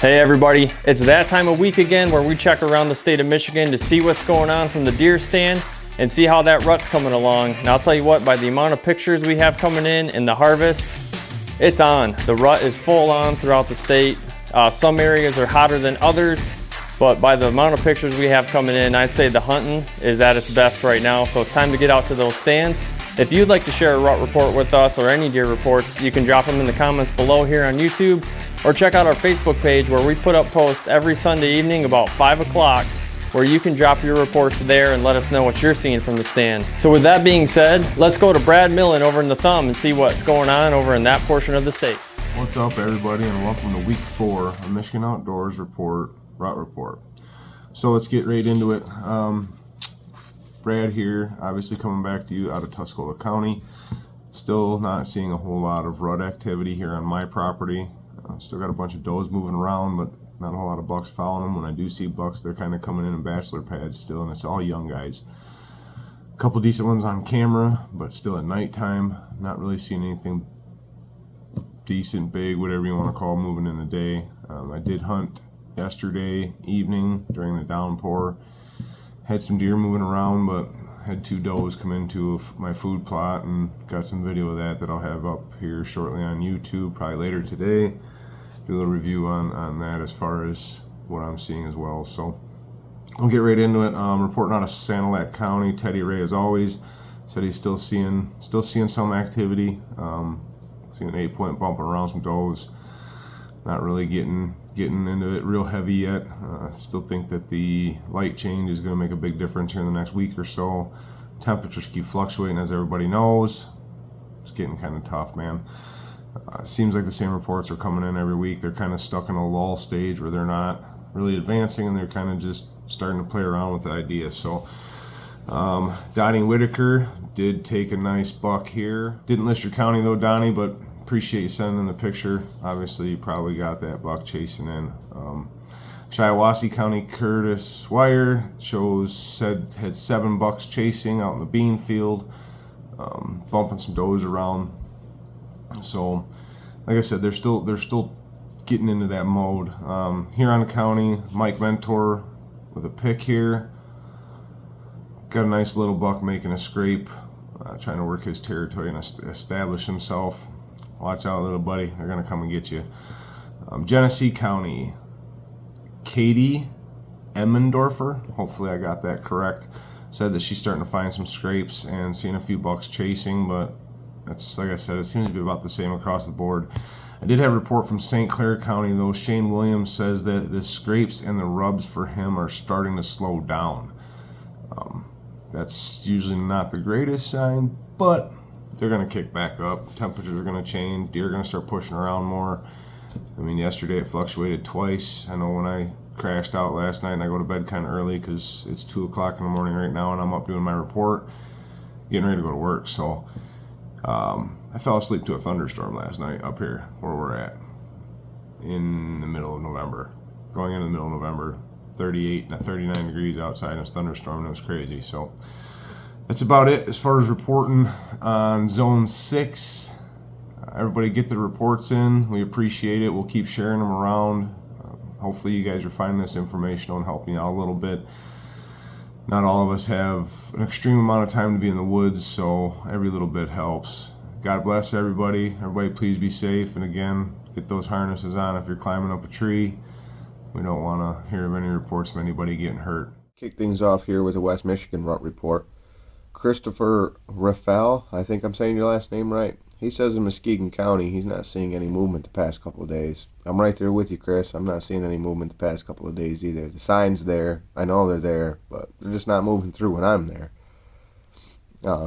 Hey everybody, it's that time of week again where we check around the state of Michigan to see what's going on from the deer stand and see how that rut's coming along. And I'll tell you what, by the amount of pictures we have coming in and the harvest, it's on. The rut is full on throughout the state. Some areas are hotter than others, but by the amount of pictures we have coming in, I'd say the hunting is at its best right now. So it's time to get out to those stands. If you'd like to share a rut report with us or any deer reports, you can drop them in the comments below here on YouTube, or check out our Facebook page where we put up posts every Sunday evening about 5 o'clock where you can drop your reports there and let us know what you're seeing from the stand. So with that being said, let's go to Brad Millen over in the Thumb and see what's going on over in that portion of the state. What's up everybody, and welcome to week 4 of Michigan Outdoors Report, Rut Report. So let's get right into it. Brad here, obviously coming back to you out of Tuscola County. Still not seeing a whole lot of rut activity here on my property. Still got a bunch of does moving around, but not a whole lot of bucks following them. When I do see bucks, they're kind of coming in bachelor pads still, and it's all young guys. A couple decent ones on camera, but still at nighttime. Not really seeing anything decent, big, whatever you want to call, moving in the day. I did hunt yesterday evening during the downpour. Had some deer moving around, but had 2 does come into my food plot, and got some video of that I'll have up here shortly on YouTube, probably later today. Do a little review on that as far as what I'm seeing as well. So I'll get right into it. Reporting out of Sanilac County, Teddy Ray, as always, said he's still seeing some activity. Seeing an 8-point bumping around some does. Not really getting into it real heavy yet. I still think that the light change is going to make a big difference here in the next week or so. Temperatures keep fluctuating, as everybody knows. It's getting kind of tough, man. Seems like the same reports are coming in every week. They're kind of stuck in a lull stage where they're not really advancing, and they're kind of just starting to play around with the idea. So Donnie Whitaker did take a nice buck here. Didn't list your county though, Donnie, but appreciate you sending in the picture. Obviously you probably got that buck chasing in. Shiawassee County, Curtis Wire had 7 bucks chasing out in the bean field, bumping some does around. So like I said, they're still getting into that mode. Huron County, Mike Mentor with a pick here. Got a nice little buck making a scrape, trying to work his territory and establish himself. Watch out, little buddy, they're gonna come and get you. Genesee County, Katie Emmendorfer, hopefully I got that correct, said that she's starting to find some scrapes and seeing a few bucks chasing, but that's, like I said, it seems to be about the same across the board. I did have a report from St. Clair County though. Shane Williams says that the scrapes and the rubs for him are starting to slow down. That's usually not the greatest sign, but they're going to kick back up. Temperatures are going to change. Deer are going to start pushing around more. I mean, yesterday it fluctuated twice. I know when I crashed out last night, and I go to bed kind of early because it's 2 o'clock in the morning right now, and I'm up doing my report, getting ready to go to work. So I fell asleep to a thunderstorm last night up here where we're at in the middle of November. Going into the middle of November, 38 to 39 degrees outside, and it's thunderstorm, and it was crazy. So that's about it as far as reporting on Zone 6. Everybody get the reports in. We appreciate it. We'll keep sharing them around. Hopefully you guys are finding this informational and helping out a little bit. Not all of us have an extreme amount of time to be in the woods, so every little bit helps. God bless everybody. Everybody please be safe. And again, get those harnesses on if you're climbing up a tree. We don't want to hear of any reports of anybody getting hurt. Kick things off here with a West Michigan Rut Report. Christopher Raffel, I think I'm saying your last name right. He says in Muskegon County he's not seeing any movement the past couple of days. I'm right there with you, Chris. I'm not seeing any movement the past couple of days either. The sign's there. I know they're there, but they're just not moving through when I'm there.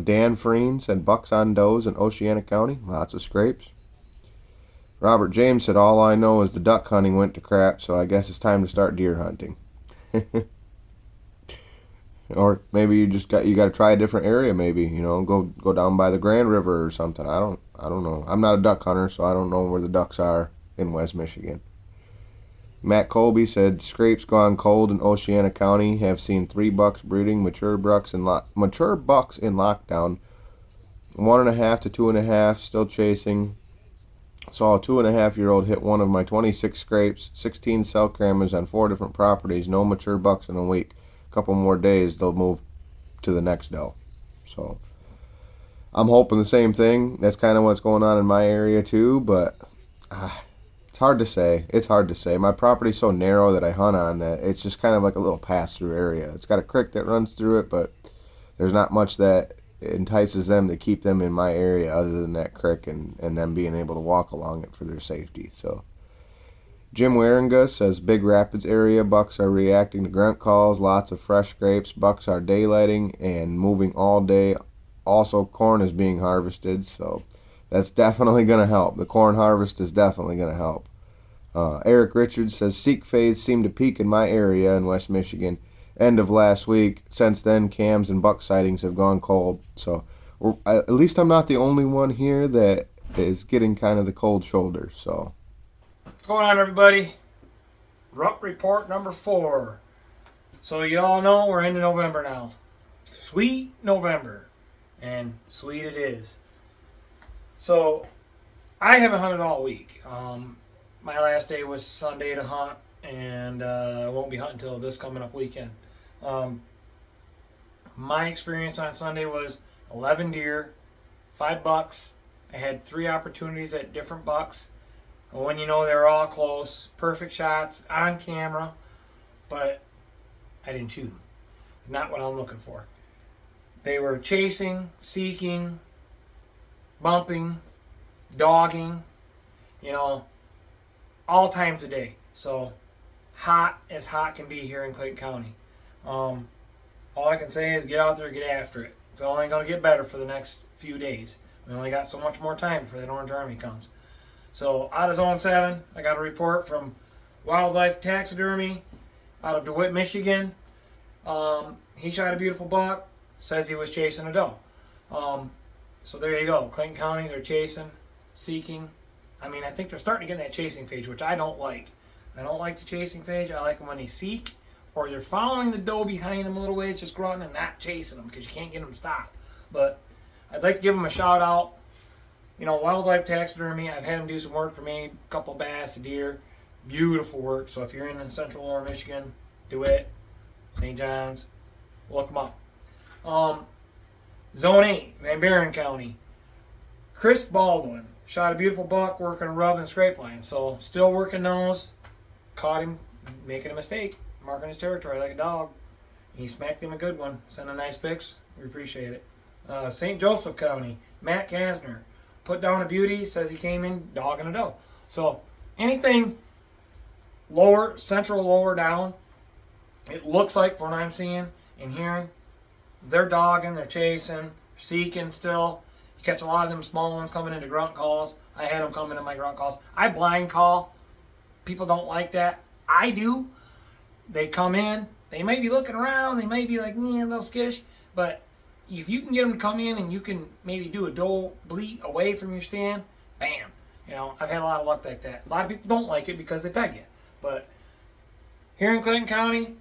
Dan Freen said bucks on does in Oceana County. Lots of scrapes. Robert James said all I know is the duck hunting went to crap, so I guess it's time to start deer hunting. Or maybe you got to try a different area. Maybe, you know, go down by the Grand River or something. I don't know. I'm not a duck hunter, so I don't know where the ducks are in West Michigan. Matt Colby said scrapes gone cold in Oceana County. Have seen 3 bucks breeding, mature bucks in lockdown. 1.5 to 2.5 still chasing. Saw a 2.5-year-old hit one of my 26 scrapes, 16 cell cameras on 4 different properties, no mature bucks in a week. A couple more days, they'll move to the next doe. So I'm hoping the same thing. That's kind of what's going on in my area too, but it's hard to say. It's hard to say. My property's so narrow that I hunt on that it's just kind of like a little pass-through area. It's got a creek that runs through it, but there's not much that entices them to keep them in my area other than that creek and them being able to walk along it for their safety. So Jim Waringa says Big Rapids area bucks are reacting to grunt calls, lots of fresh scrapes, bucks are daylighting and moving all day. Also corn is being harvested, so that's definitely going to help. The corn harvest is definitely going to help. Eric Richards says Seek phase seemed to peak in my area in West Michigan end of last week. Since then, cams and buck sightings have gone cold. So at least I'm not the only one here that is getting kind of the cold shoulder. So what's going on, everybody? RUT report number 4. So you all know we're into November now. Sweet November. And sweet it is. So I haven't hunted all week. My last day was Sunday to hunt, and I won't be hunting until this coming up weekend. My experience on Sunday was 11 deer, 5 bucks. I had 3 opportunities at different bucks. And when you know they were all close, perfect shots on camera, but I didn't shoot them. Not what I'm looking for. They were chasing, seeking, bumping, dogging, all times a day. So hot as hot can be here in Clayton County. All I can say is get out there and get after it. It's only going to get better for the next few days. We only got so much more time before that Orange Army comes. So out of Zone 7, I got a report from Wildlife Taxidermy out of DeWitt, Michigan. He shot a beautiful buck. Says he was chasing a doe. So there you go. Clayton County, they're chasing, seeking. I think they're starting to get in that chasing phase, which I don't like. I don't like the chasing phase. I like them when they seek, or they're following the doe behind them a little ways, just grunting and not chasing them because you can't get them to stop. But I'd like to give them a shout out. Wildlife Taxidermy, I've had them do some work for me, a couple bass, a deer. Beautiful work. So if you're in central lower Michigan, DeWitt, St. John's, look them up. Zone 8, Van Buren County. Chris Baldwin shot a beautiful buck working a rub and scrape line. So still working those. Caught him making a mistake, marking his territory like a dog. He smacked him a good one. Sending nice pics. We appreciate it. St. Joseph County, Matt Kasner. Put down a beauty, says he came in dogging a doe. So anything lower, central lower down, it looks like from what I'm seeing and hearing, they're dogging, they're chasing, seeking still. You catch a lot of them small ones coming into grunt calls. I had them come into my grunt calls. I blind call. People don't like that. I do. They come in. They may be looking around. They may be like, a little skittish. But if you can get them to come in and you can maybe do a doe bleat away from your stand, bam. I've had a lot of luck like that. A lot of people don't like it because they peg you. But here in Clinton County,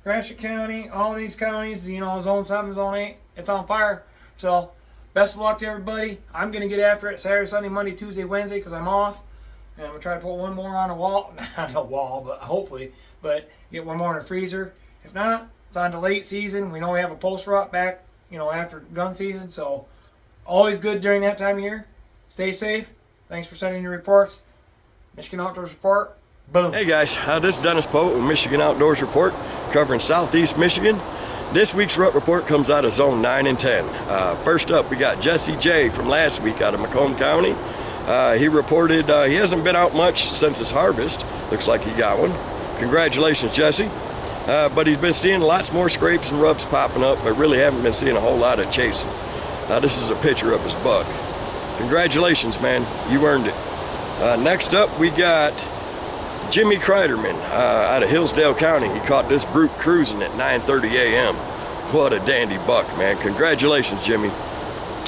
Gratiot County, all these counties, Zone 7, Zone 8, it's on fire. So, best of luck to everybody. I'm going to get after it Saturday, Sunday, Monday, Tuesday, Wednesday because I'm off. And I'm going to try to put one more on a wall. Not a wall, but hopefully. But get one more in the freezer. If not, it's on to late season. We know we have a post-rut back, after gun season. So, always good during that time of year. Stay safe. Thanks for sending your reports. Michigan Outdoors Report. Boom. Hey guys, this is Dennis Poe with Michigan Outdoors Report, covering Southeast Michigan. This week's RUT report comes out of Zone 9 and 10. First up, we got Jesse J from last week out of Macomb County. He reported he hasn't been out much since his harvest. Looks like he got one. Congratulations, Jesse. But he's been seeing lots more scrapes and rubs popping up, but really haven't been seeing a whole lot of chasing. Now this is a picture of his buck. Congratulations, man. You earned it. Next up, we got Jimmy Kreiderman out of Hillsdale County. He caught this brute cruising at 9:30 a.m. What a dandy buck, man. Congratulations, Jimmy.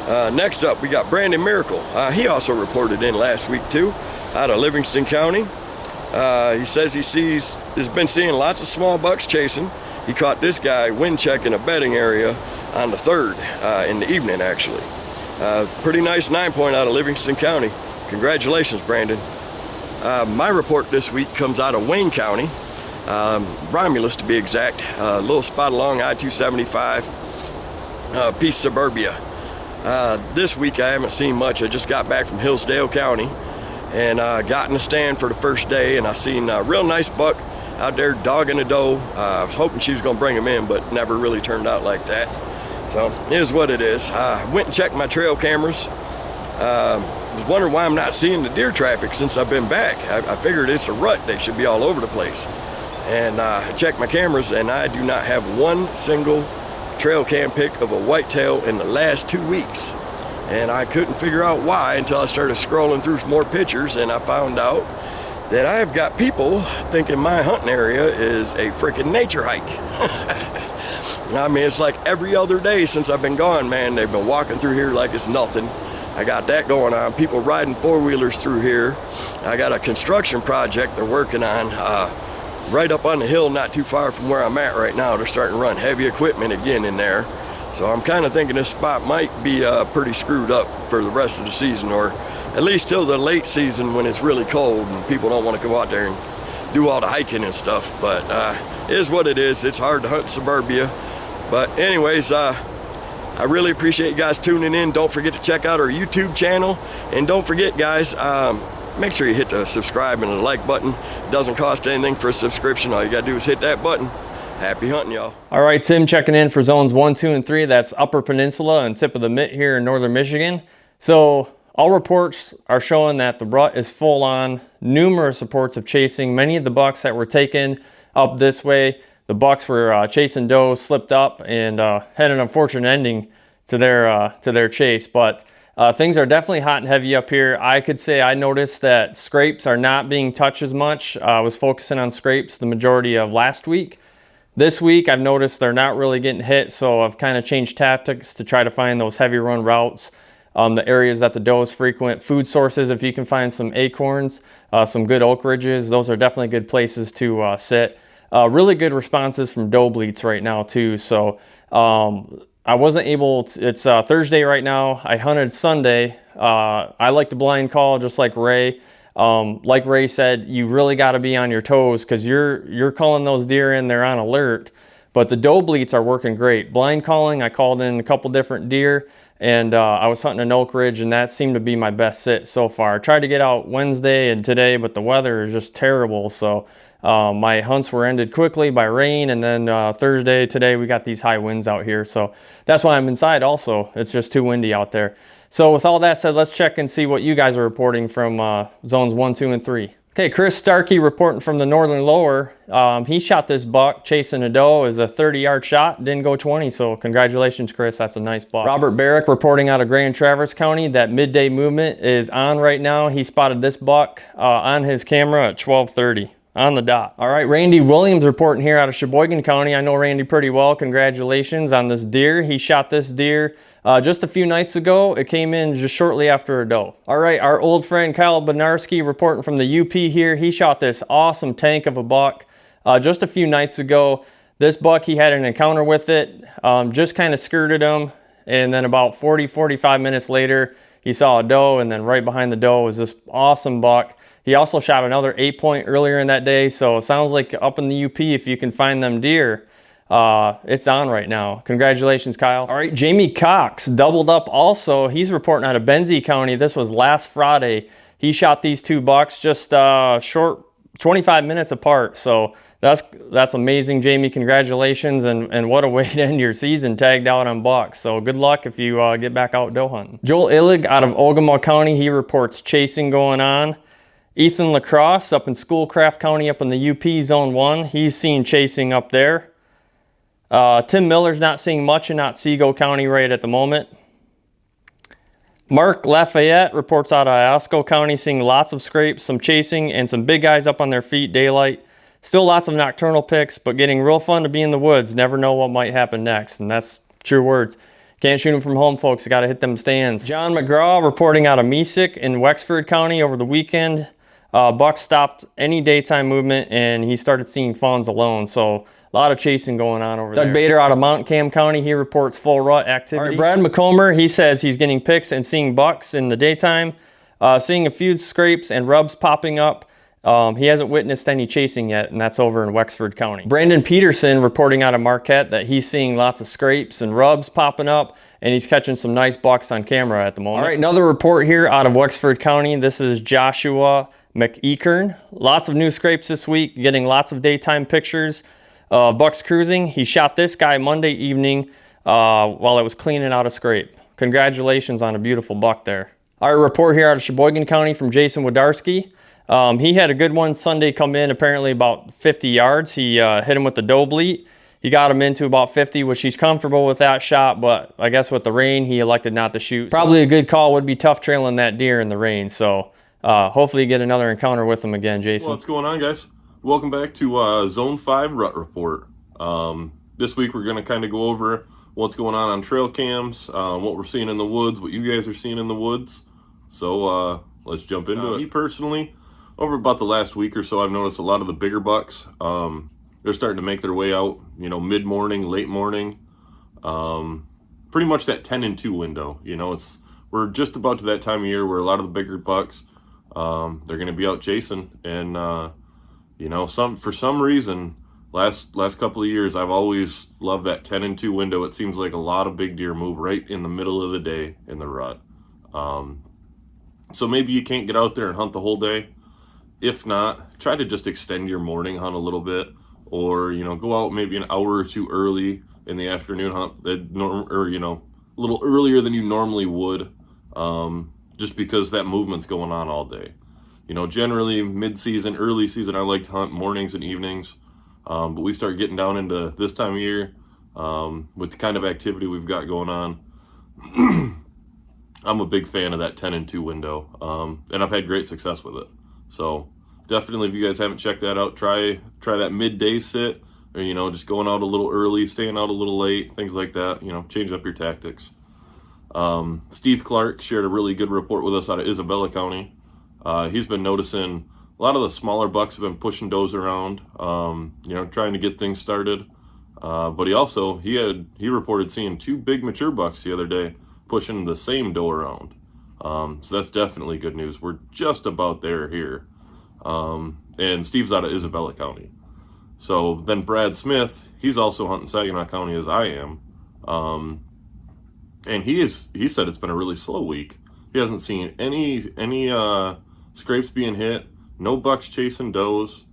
Next up, we got Brandon Miracle. He also reported in last week, too, out of Livingston County. He says he's been seeing lots of small bucks chasing. He caught this guy wind checking a bedding area on the 3rd in the evening, actually. Pretty nice 9-point out of Livingston County. Congratulations, Brandon. My report this week comes out of Wayne County, Romulus to be exact, a little spot along I-275, Peace Suburbia. This week I haven't seen much. I just got back from Hillsdale County and got in the stand for the first day, and I seen a real nice buck out there dogging a doe. I was hoping she was going to bring him in, but never really turned out like that. So here's what it is. I went and checked my trail cameras. Was wondering why I'm not seeing the deer traffic since I've been back. I figured it's a rut. They should be all over the place. And I checked my cameras, and I do not have one single trail cam pic of a whitetail in the last 2 weeks. And I couldn't figure out why until I started scrolling through some more pictures, and I found out that I've got people thinking my hunting area is a freaking nature hike. I mean, it's like every other day since I've been gone, man. They've been walking through here like it's nothing. I got that going on. People riding four-wheelers through here. I got a construction project they're working on right up on the hill, not too far from where I'm at right now. They're starting to run heavy equipment again in there. So I'm kind of thinking this spot might be pretty screwed up for the rest of the season, or at least till the late season when it's really cold and people don't want to go out there and do all the hiking and stuff. But it is what it is. It's hard to hunt suburbia. But anyways, I really appreciate you guys tuning in. Don't forget to check out our YouTube channel. And don't forget, guys, make sure you hit the subscribe and the like button. It doesn't cost anything for a subscription. All you gotta do is hit that button. Happy hunting, y'all. All right, Tim checking in for zones 1, 2, and 3. That's Upper Peninsula and tip of the mitt here in northern Michigan. So all reports are showing that the rut is full on. Numerous reports of chasing. Many of the bucks that were taken up this way, the bucks were chasing does, slipped up, and had an unfortunate ending to their chase. But things are definitely hot and heavy up here. I could say I noticed that scrapes are not being touched as much. I was focusing on scrapes the majority of last week. This week, I've noticed they're not really getting hit, so I've kind of changed tactics to try to find those heavy run routes, the areas that the does frequent. Food sources, if you can find some acorns, some good oak ridges, those are definitely good places to sit. Really good responses from doe bleats right now too. So I wasn't able to, it's Thursday right now. I hunted Sunday. I like to blind call just like Ray. Like Ray said, you really got to be on your toes because you're calling those deer in, they're on alert. But the doe bleats are working great. Blind calling, I called in a couple different deer, and I was hunting an oak ridge, and that seemed to be my best sit so far. I tried to get out Wednesday and today, but the weather is just terrible. So my hunts were ended quickly by rain, and then Thursday, today, we got these high winds out here. So that's why I'm inside also. It's just too windy out there. So with all that said, let's check and see what you guys are reporting from zones 1, 2, and 3. Okay, Chris Starkey reporting from the northern lower. He shot this buck chasing a doe as a 30-yard shot, didn't go 20, so congratulations, Chris. That's a nice buck. Robert Barrick reporting out of Grand Traverse County that midday movement is on right now. He spotted this buck on his camera at 12:30. On the dot. All right, Randy Williams reporting here out of Sheboygan County. I know Randy pretty well. Congratulations on this deer. He shot this deer just a few nights ago. It came in just shortly after a doe. All right, our old friend Kyle Benarski reporting from the UP here. He shot this awesome tank of a buck just a few nights ago. This buck, he had an encounter with it, just kind of skirted him, and then about 45 minutes later, he saw a doe, and then right behind the doe was this awesome buck. He also shot another 8-point earlier in that day, so it sounds like up in the UP, if you can find them deer, it's on right now. Congratulations, Kyle. All right, Jamie Cox doubled up also. He's reporting out of Benzie County. This was last Friday. He shot these two bucks just short, 25 minutes apart. So that's amazing, Jamie. Congratulations, and what a way to end your season, tagged out on bucks. So good luck if you get back out doe hunting. Joel Illig out of Ogama County. He reports chasing going on. Ethan Lacrosse up in Schoolcraft County up in the UP Zone 1. He's seen chasing up there. Tim Miller's not seeing much in Otsego County right at the moment. Mark Lafayette reports out of Iosco County, seeing lots of scrapes, some chasing, and some big guys up on their feet, daylight. Still lots of nocturnal picks, but getting real fun to be in the woods. Never know what might happen next, and that's true words. Can't shoot them from home, folks. You got to hit them stands. John McGraw reporting out of Mesick in Wexford County over the weekend. Buck stopped any daytime movement, and he started seeing fawns alone. So a lot of chasing going on over there. Doug Bader out of Mount Cam County, he reports full rut activity. All right, Brad McComber, he says he's getting picks and seeing bucks in the daytime. seeing a few scrapes and rubs popping up. He hasn't witnessed any chasing yet, and that's over in Wexford County. Brandon Peterson reporting out of Marquette that he's seeing lots of scrapes and rubs popping up, and he's catching some nice bucks on camera at the moment. All right, another report here out of Wexford County. This is Joshua McEachern. Lots of new scrapes this week, getting lots of daytime pictures of bucks cruising. He shot this guy Monday evening while I was cleaning out a scrape. Congratulations on a beautiful buck there. All right, report here out of Sheboygan County from Jason Wodarski. He had a good one Sunday come in, apparently about 50 yards. He hit him with the doe bleat. He got him into about 50, which he's comfortable with that shot, but I guess with the rain, he elected not to shoot. Probably a good call. Would be tough trailing that deer in the rain, so hopefully you get another encounter with him again, Jason. What's going on, guys? Welcome back to Zone 5 Rut Report. This week we're going to kind of go over what's going on trail cams, what we're seeing in the woods, what you guys are seeing in the woods. So let's jump into it. Me personally, over about the last week or so, I've noticed a lot of the bigger bucks. They're starting to make their way out, you know, mid-morning, late morning. Pretty much that 10 and 2 window. You know, we're just about to that time of year where a lot of the bigger bucks, they're going to be out chasing. And, you know, for some reason, last couple of years, I've always loved that 10 and 2 window. It seems like a lot of big deer move right in the middle of the day in the rut. So maybe you can't get out there and hunt the whole day. If not, try to just extend your morning hunt a little bit, or, you know, go out maybe an hour or two early in the afternoon hunt, or, you know, a little earlier than you normally would, just because that movement's going on all day. You know, generally mid-season, early season, I like to hunt mornings and evenings, but we start getting down into this time of year, with the kind of activity we've got going on. I'm a big fan of that 10 and 2 window, and I've had great success with it. So definitely, if you guys haven't checked that out, try that midday sit, or, you know, just going out a little early, staying out a little late, things like that. You know, change up your tactics. Steve Clark shared a really good report with us out of Isabella County. He's been noticing a lot of the smaller bucks have been pushing does around, you know, trying to get things started. But he reported seeing 2 big mature bucks the other day pushing the same doe around. So that's definitely good news. We're just about there here. And Steve's out of Isabella County. So then Brad Smith, he's also hunting Saginaw County as I am. And he said it's been a really slow week. He hasn't seen any scrapes being hit, no bucks chasing does.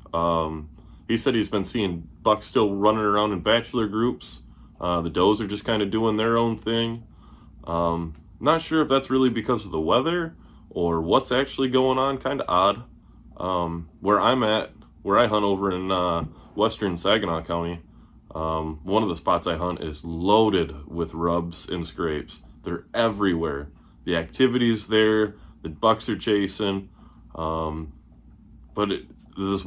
He said he's been seeing bucks still running around in bachelor groups. The does are just kind of doing their own thing. Not sure if that's really because of the weather or what's actually going on. Kind of odd. Where I'm at, where I hunt over in western Saginaw County, one of the spots I hunt is loaded with rubs and scrapes. They're everywhere. The activity's there. The bucks are chasing. But this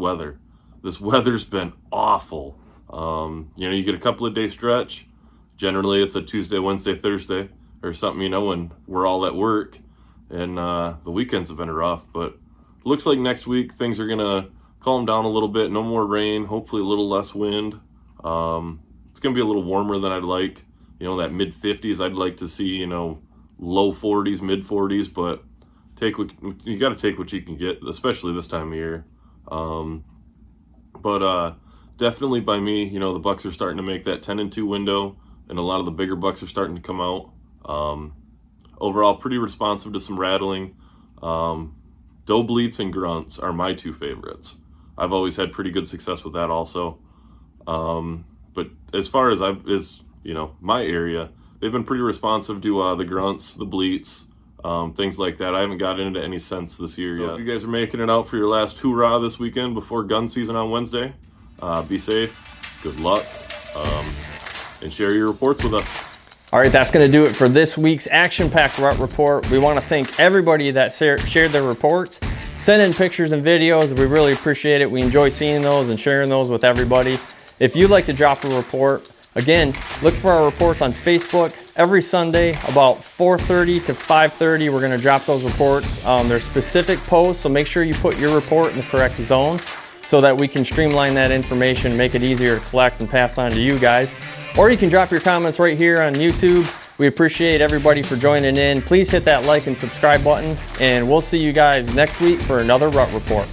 weather's been awful. You know, you get a couple of day stretch. Generally, it's a Tuesday, Wednesday, Thursday, or something, you know, when we're all at work. And the weekends have been rough. But it looks like next week things are going to calm down a little bit. No more rain. Hopefully a little less wind. It's going to be a little warmer than I'd like. You know, that mid-50s I'd like to see, you know, low 40s, mid-40s. But you got to take what you can get, especially this time of year. But definitely by me, you know, the bucks are starting to make that 10 and 2 window, and a lot of the bigger bucks are starting to come out. Overall, pretty responsive to some rattling. Doe bleats and grunts are my 2 favorites. I've always had pretty good success with that also. But as far as you know, my area, they've been pretty responsive to the grunts, the bleats, things like that. I haven't gotten into any sense this year yet. If you guys are making it out for your last hoorah this weekend before gun season on Wednesday, be safe, good luck, and share your reports with us. All right, that's going to do it for this week's action-packed rut report. We want to thank everybody that shared their reports, sent in pictures and videos. We really appreciate it. We enjoy seeing those and sharing those with everybody. If you'd like to drop a report, again, look for our reports on Facebook. Every Sunday about 4:30 to 5:30, we're going to drop those reports. There's specific posts, so make sure you put your report in the correct zone so that we can streamline that information, make it easier to collect and pass on to you guys. Or you can drop your comments right here on YouTube. We appreciate everybody for joining in. Please hit that like and subscribe button, and we'll see you guys next week for another Rut Report.